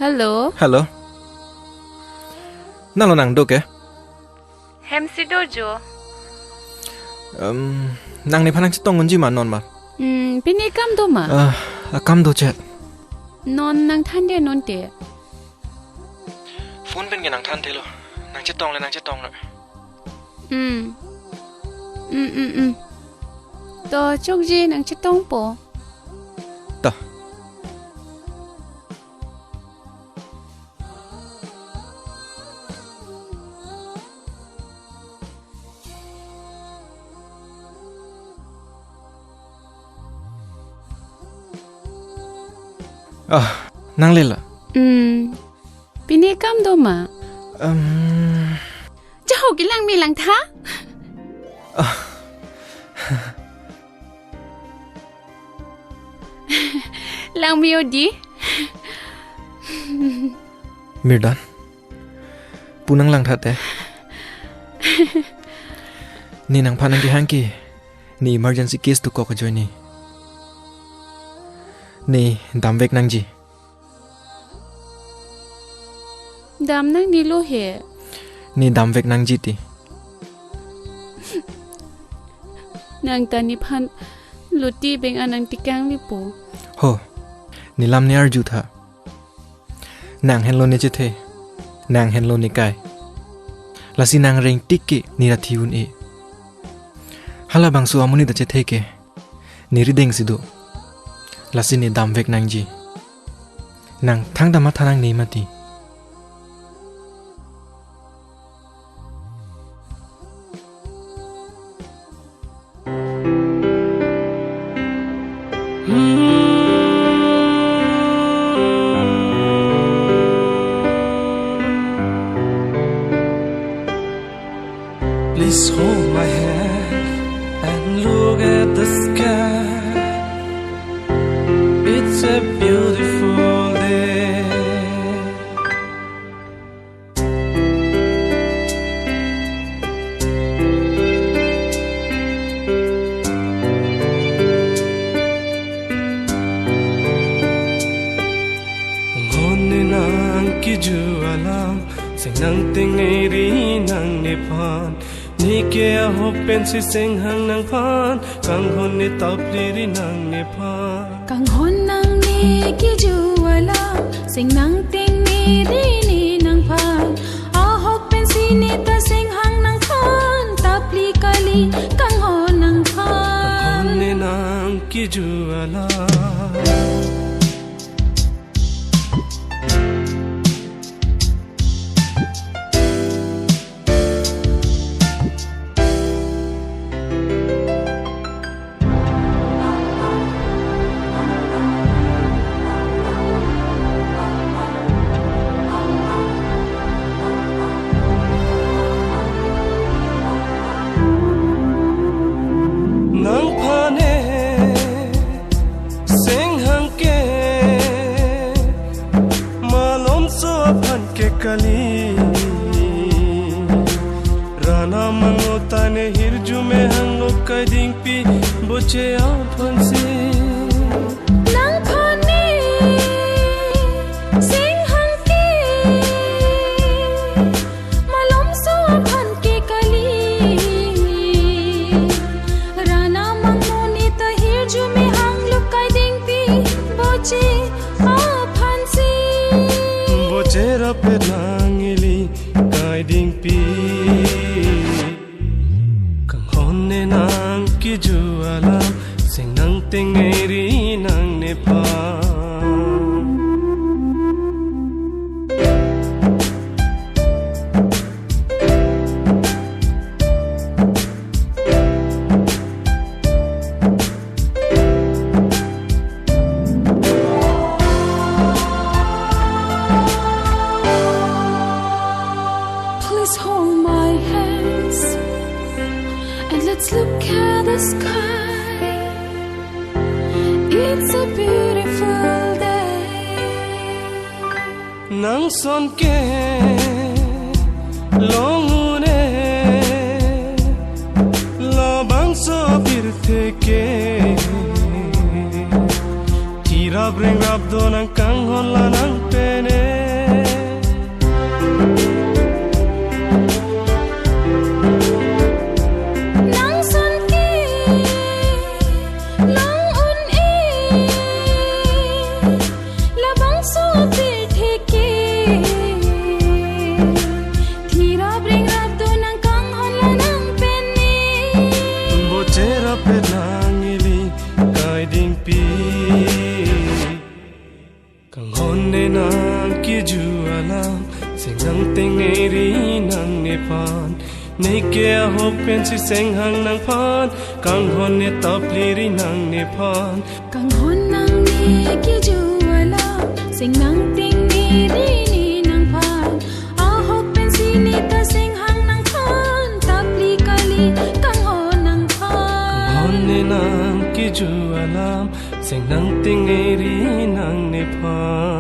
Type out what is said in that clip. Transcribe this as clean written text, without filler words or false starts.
Hello. Hello. Nalo nang do ke? Hemsi dojo. Nang ni phanang chitong ngunji ma non ma. Pini kam do ma. Kam do chat. Non nang thande non te. Phone pen ke nang than thelo. Nang chitong la. To chokji nang chitong po. Ta. Nang lela. Pini kam do ma. Jauh gilang mi lang tha. Lang mi odi. Mirdan. Punang lang thate. Ni nang phanang ki hangki. Ni emergency case tu ko ka join ni. Ni damvek nang ji. Dam nang ni lo he. Ni damvek nang ji ti. Nang tani phan luti beng anang tikang li po. Ho. Ni lam ni arju tha. Nang hen lo ni che the. Nang hen lo ni kai. Lasi nang reng tikki ni ra thiun e. Hala bang su amuni da che the ke. Ni ri deng sidu. Lasi ni damvek nang ji. Nang thang dama thanang ni mati. Please hold my hand and look at the sky. It's a beautiful day. Ngone nang kijualam sing nang tingiri nang nipan. Nike a hopen si sing hang nang pan kang hon ni tapli nang ne pan kang hon nang ni ki juala sing nang ting ni ri ni nang pan a hopen si ni ta sing hang nang pan tapli kali kang hon nang pan hon ni nang ki juala kali rana mangota ne hirju me hang kading pi boche a phanse nang khane sing hang ke malom so phan ke kali rana mangoni ta hirju me hang kading pi boche a phanse Chera pe nangili guiding pi kang honne nang ki juala sing nang tengeri nang ne pa Let's look at the sky. It's a beautiful day. Nang son ke longune labang so birthe ke tira bring rap do nang kang hon la nang pene nang ting e ri nang ne pan nei ke a hop pen si seng hang nang pan kang hon ne top li ri nang ne pan kang hon nang ne ki ju ala sing nang ting ni ri ni nang phan a hop pen si ni ta sing hang nang phan tap li kali kang hon nang phan hon ne nang ki ju ala sing nang ting e ri nang ne pan